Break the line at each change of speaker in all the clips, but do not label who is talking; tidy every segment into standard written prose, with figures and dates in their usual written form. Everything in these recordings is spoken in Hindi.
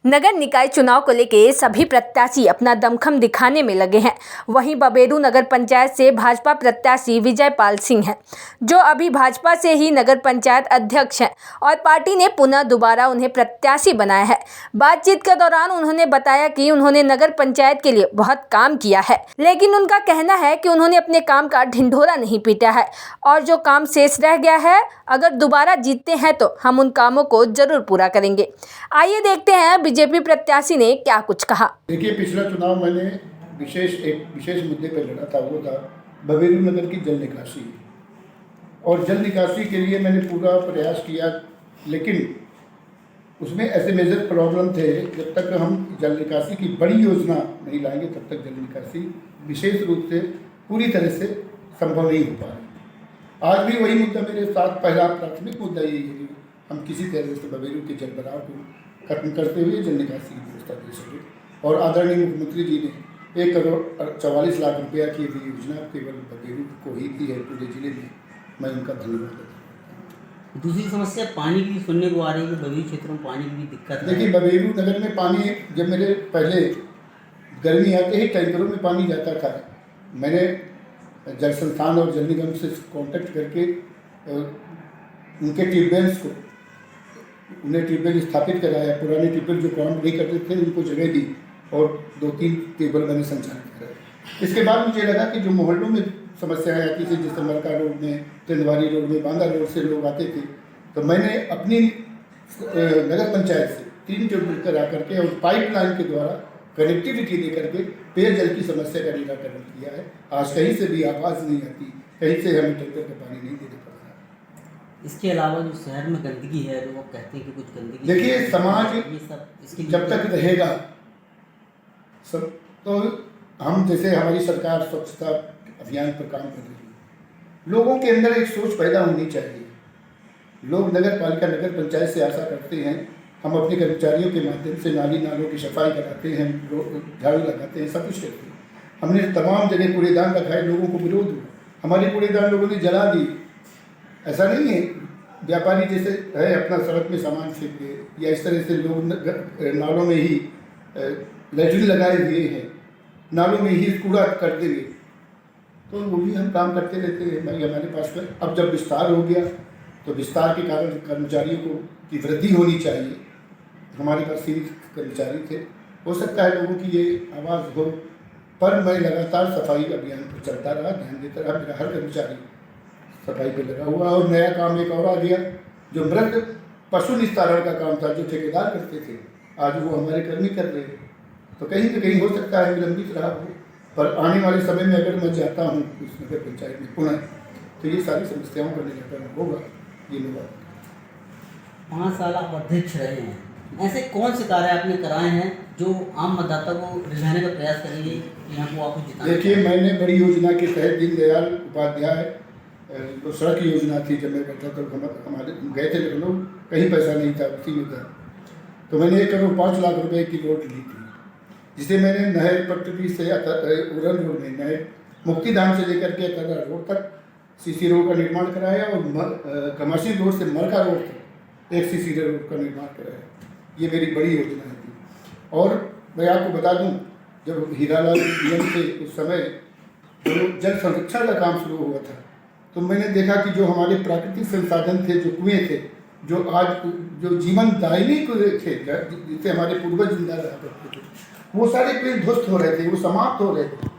नगर निकाय चुनाव को लेकर सभी प्रत्याशी अपना दमखम दिखाने में लगे हैं। वहीं बबेरू नगर पंचायत से भाजपा प्रत्याशी विजय पाल सिंह हैं, जो अभी भाजपा से ही नगर पंचायत अध्यक्ष हैं और पार्टी ने पुनः दोबारा उन्हें प्रत्याशी बनाया है। बातचीत के दौरान उन्होंने बताया कि उन्होंने नगर पंचायत के लिए बहुत काम किया है, लेकिन उनका कहना है कि उन्होंने अपने काम का ढिंढोरा नहीं पीटा है और जो काम शेष रह गया है, अगर दोबारा जीतते हैं तो हम उन कामों को जरूर पूरा करेंगे। आइए देखते हैं बीजेपी प्रत्याशी ने क्या कुछ कहा।
देखिए, पिछला चुनाव मैंने एक विशेष मुद्दे पर लड़ा था, वो था बबेरू नगर की जल निकासी। और जल निकासी के लिए मैंने पूरा प्रयास किया, लेकिन उसमें ऐसे मेजर प्रॉब्लम थे। जब तक हम जल निकासी की बड़ी योजना नहीं लाएंगे तब तक जल निकासी विशेष रूप से पूरी तरह से संभव नहीं हो पा रही। आज भी वही मुद्दा मेरे साथ, पहला प्राथमिक मुद्दा यही है कि हम किसी तरह से बबेरू के जल भराव को खत्म करते हुए जल निकासी की व्यवस्था दे सके। और आदरणीय मुख्यमंत्री जी ने 1 करोड़ 44 लाख रुपया की भी योजना केवल बबेरू को ही दी है, पूरे जिले में। मैं उनका धन्यवाद देता हूँ।
दूसरी समस्या पानी की सुनने को आ रही है कि बबेरू क्षेत्र में पानी की भी दिक्कत है।
देखिए, बबेरू नगर में पानी, जब मेरे पहले गर्मी आते ही टैंकरों में पानी जाता था। मैंने जल संस्थान और जल निगम से कॉन्टेक्ट करके उनके ट्यूबवेल्स को, उन्हें ट्यूबवेल स्थापित कराया। पुराने ट्यूबवेल जो काम नहीं करते थे उनको जगह दी और 2-3 ट्यूबवेल मैंने संचालित कराया। इसके बाद मुझे लगा कि जो मोहल्लों में समस्याएं आती थी, जैसे मरका रोड में, तेंदुआरी रोड में, बांदा रोड से लोग आते थे, तो मैंने अपनी नगर पंचायत से 3 ट्यूबवेल करा करके और पाइपलाइन के द्वारा कनेक्टिविटी दे करके पेयजल की समस्या का निराकरण किया है। आज कहीं से भी आवाज़ नहीं आती, कहीं से हमें टैंकर का पानी नहीं देना पड़ता।
इसके अलावा जो शहर में गंदगी है, लोग कहते हैं कि कुछ गंदगी,
देखिए, समाज
ये सब इसके
जब तक रहेगा सब, तो हम, जैसे हमारी सरकार स्वच्छता अभियान पर काम कर रही है, लोगों के अंदर एक सोच पैदा होनी चाहिए। लोग नगर पालिका, नगर पंचायत से आशा करते हैं हम अपने कर्मचारियों के माध्यम से नाली नालों की सफाई कराते हैं, झाड़ू लगाते हैं, सब कुछ करते हैं। हमने तमाम जगह कूड़ेदान रखाए, लोगों को विरोध हुआ, हमारे कूड़ेदान लोगों ने जला दी। ऐसा नहीं है, व्यापारी जैसे है अपना सड़क में सामान फेंक दे, या इस तरह से लोग नालों में ही लैट्रिन लगाए हुए हैं, नालों में ही कूड़ा कर देंगे, तो वो भी हम काम करते रहते हैं। भाई हमारे पास में अब जब विस्तार हो गया तो विस्तार के कारण कर्मचारियों की वृद्धि होनी चाहिए। हमारे पास सीमित कर्मचारी थे, हो सकता है लोगों की ये आवाज़ हो, पर मैं लगातार सफाई अभियान पर चलता रहा, ध्यान देता रहा। मेरा हर कर्मचारी सफाई पे लगा हुआ। और नया काम एक और आ गया, जो मृत पशु निस्तारण का काम था, जो ठेकेदार करते थे, आज वो हमारे कर्मी कर रहे हैं। तो कहीं न कहीं हो सकता है विलंबित रहा हो, पर आने वाले समय में अगर मैं जाता हूँ उस नगर पंचायत में पुनः, तो ये सारी समस्याओं का निराकरण होगा। ये लोग
5 साल आप अध्यक्ष रहे हैं, ऐसे कौन से कार्य आपने कराए हैं जो आम मतदाता को रिझाने का प्रयास करेंगे कि यहाँ को आपको जिताना?
देखिए, मैंने बड़ी योजना के तहत दीनदयाल उपाध्याय तो सड़क योजना थी, जब मैं बैठा तो हमारे गए थे लखनऊ, कहीं पैसा नहीं था, उसी में था। तो मैंने 1 करोड़ 5 लाख रुपए की लोट ली थी, जिसे मैंने नहर पट्टी से उड़न रोड में, नहर मुक्तिधाम से लेकर के अतरा रोड तक सीसी रोड का निर्माण कराया और कमर्शियल रोड से मरका रोड तक एक सीसी रोड का निर्माण कराया। ये मेरी बड़ी योजना थी। और मैं आपको बता दूं, जब हीरालाल डीएम से उस समय जो जल संरक्षण का काम शुरू हुआ था, तो मैंने देखा कि जो हमारे प्राकृतिक संसाधन थे, जो कुएँ थे, जो आज जो जीवन दायिनी कुएँ थे, जिससे हमारे पूर्वज जिंदा रहा करते थे, वो सारे कुएँ ध्वस्त हो रहे थे, वो समाप्त हो रहे थे।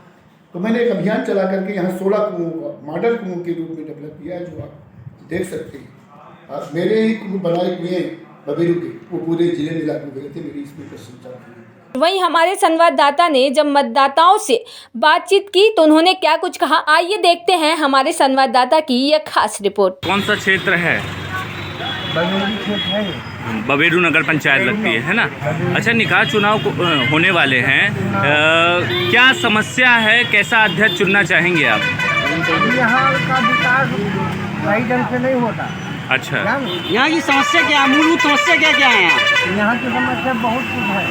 तो मैंने एक अभियान चला करके यहाँ 16 कुओं का मॉडल कुओं के रूप में डेवलप किया है, जो आप देख सकते हैं। मेरे ही बनाए कुएँ बबेरू के, वो पूरे जिले में लागू हुए थे। मेरी इसमें प्रशंसा की।
वहीं हमारे संवाददाता ने जब मतदाताओं से बातचीत की तो उन्होंने क्या कुछ कहा, आइए देखते हैं हमारे संवाददाता की यह खास रिपोर्ट।
कौन सा क्षेत्र है? बबेरू नगर पंचायत लगती है ना? अच्छा, निकाय चुनाव होने वाले हैं, क्या समस्या है, कैसा अध्यक्ष चुनना चाहेंगे आप?
यहाँ का विकास सही ढंग से नहीं होता।
अच्छा,
यहाँ की समस्या क्या, मूलभूत समस्या क्या क्या है?
यहाँ की समस्या बहुत कुछ है,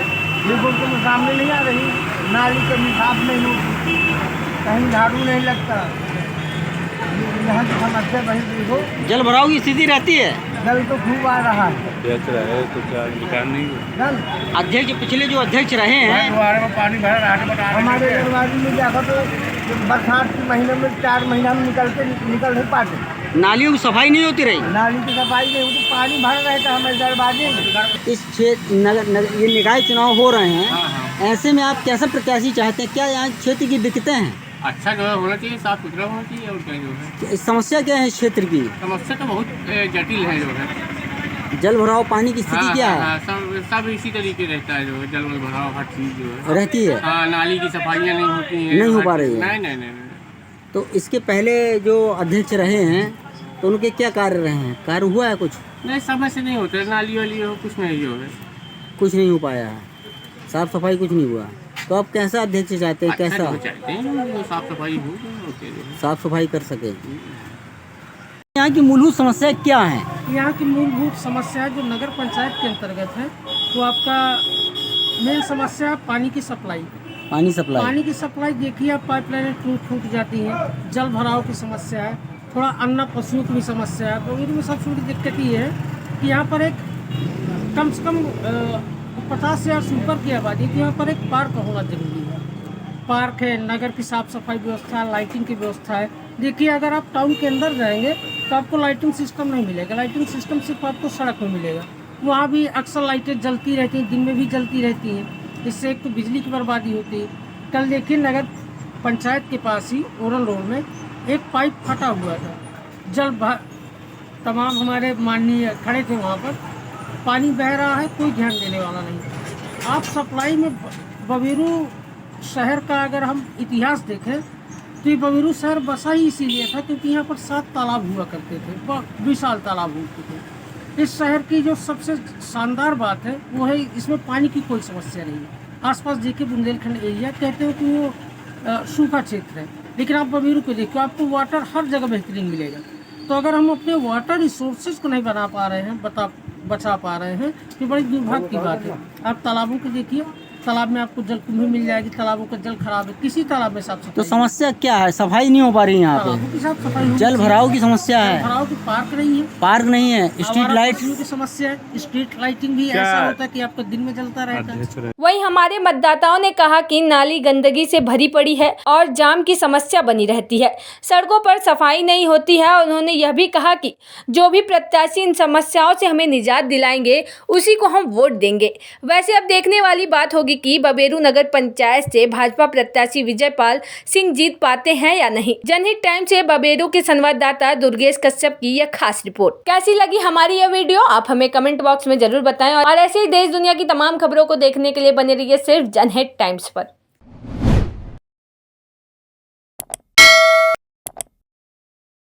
बिल्कुल तुम सामने नहीं आ रही। नाली के निकास नहीं होती, कहीं झाड़ू नहीं लगता। यहाँ की समस्या वही देखो,
जल भराव की स्थिति रहती है।
जल तो खूब आ रहा है।
अध्यक्ष रहे तो क्या निकाल नहीं हुआ?
जल
अध्यक्ष पिछले जो अध्यक्ष रहे हैं
हमारे दरवाजे में देखो तो बरसात के महीने में 4 महीना में निकल नहीं पाते।
नालियों की सफाई नहीं होती रही।
नाली की सफाई नहीं होती, पानी भर रहता है हमारे दरवाजे में।
इस क्षेत्र ये निकाय चुनाव हो रहे हैं, ऐसे में आप कैसा प्रत्याशी चाहते हैं? क्या यहाँ क्षेत्र की दिक्कतें हैं?
अच्छा जो है होना चाहिए, साफ सुथरा होना चाहिए। और क्या जो है
समस्या क्या है इस क्षेत्र की?
समस्या तो बहुत जटिल है जो है।
जल भराव, पानी की स्थिति क्या है?
हाँ, सब इसी तरीके रहता है जो है, जल भराव हर चीज़ जो है
रहती है?
हाँ, नाली की सफाइयाँ नहीं होती हैं,
नहीं हो पा रही है?
नहीं।
तो इसके पहले जो अध्यक्ष रहे हैं तो उनके क्या कार्य रहे हैं? कार्य हुआ है कुछ?
नहीं, समय से नहीं होता, नाली वाली हो कुछ नहीं जो है।
कुछ नहीं हो पाया है, साफ सफाई कुछ नहीं हुआ। तो आप कैसा अध्यक्ष चाहते हैं?
अच्छा
कैसा
जो चाहते हैं वो साफ सफाई हो और क्या जो है।
साफ सफाई कर सके? यहाँ की मूलभूत समस्या क्या है?
यहाँ की मूलभूत समस्या जो नगर पंचायत के अंतर्गत है तो आपका मेन समस्या पानी की सप्लाई। पानी की सप्लाई देखिए, आप पाइपलाइनें टूट जाती हैं, जल भराव की समस्या है, थोड़ा अन्न पशुओं की भी समस्या है। तो इनमें सबसे बड़ी दिक्कत ये है कि यहाँ पर एक कम से कम 50,000 से ऊपर की आबादी तो यहाँ पर एक पार्क होना जरूरी है। पार्क है, नगर की साफ़ सफाई व्यवस्था, लाइटिंग की व्यवस्था है। देखिए, अगर आप टाउन के अंदर जाएंगे तो आपको लाइटिंग सिस्टम नहीं मिलेगा। लाइटिंग सिस्टम सिर्फ आपको सड़क में मिलेगा। वहाँ भी अक्सर लाइटें जलती रहती हैं, दिन में भी जलती रहती हैं। इससे एक तो बिजली की बर्बादी होती है। कल देखिए, नगर पंचायत के पास ही ओरल रोड में एक पाइप फटा हुआ था। तमाम हमारे माननीय खड़े थे वहाँ पर, पानी बह रहा है, कोई ध्यान देने वाला नहीं। आप सप्लाई में बबेरू शहर का अगर हम इतिहास देखें तो ये बबेरू शहर बसा ही इसीलिए था क्योंकि यहाँ पर 7 तालाब हुआ करते थे, विशाल तालाब होते थे। इस शहर की जो सबसे शानदार बात है वो है इसमें पानी की कोई समस्या नहीं है। आसपास देखिए, बुंदेलखंड एरिया कहते हो कि वो सूखा क्षेत्र है, लेकिन आप बबेरू को देखिए, आपको वाटर हर जगह बेहतरीन मिलेगा। तो अगर हम अपने वाटर रिसोर्सेज को नहीं बना पा रहे हैं, बचा पा रहे हैं, तो बड़ी दुर्भाग्य की बात है। आप तालाबों को देखिए, तालाब में आपको जल कुंभी मिल जाएगी, तालाबों का जल खराब है, किसी तालाब में साफ सफाई।
तो समस्या क्या है? सफाई नहीं हो पा रही यहाँ
तालाबों की साफ सफाई
पे?
होगी।
जल भराव की समस्या है,
भराव की पार्क नहीं है,
स्ट्रीट लाइट
की समस्या है। स्ट्रीट लाइटिंग भी ऐसा होता है कि आपका दिन में जलता रहता है।
वहीं हमारे मतदाताओं ने कहा कि नाली गंदगी से भरी पड़ी है और जाम की समस्या बनी रहती है, सड़कों पर सफाई नहीं होती है। उन्होंने यह भी कहा कि जो भी प्रत्याशी इन समस्याओं से हमें निजात दिलाएंगे उसी को हम वोट देंगे। वैसे अब देखने वाली बात होगी कि बबेरू नगर पंचायत से भाजपा प्रत्याशी विजयपाल सिंह जीत पाते हैं या नहीं। जनहित टाइम से बबेरू के संवाददाता दुर्गेश कश्यप की यह खास रिपोर्ट। कैसी लगी हमारी यह वीडियो आप हमें कमेंट बॉक्स में जरूर बताएं और ऐसे ही देश दुनिया की तमाम खबरों को देखने के लिए बने रहिए सिर्फ जनहित टाइम्स पर।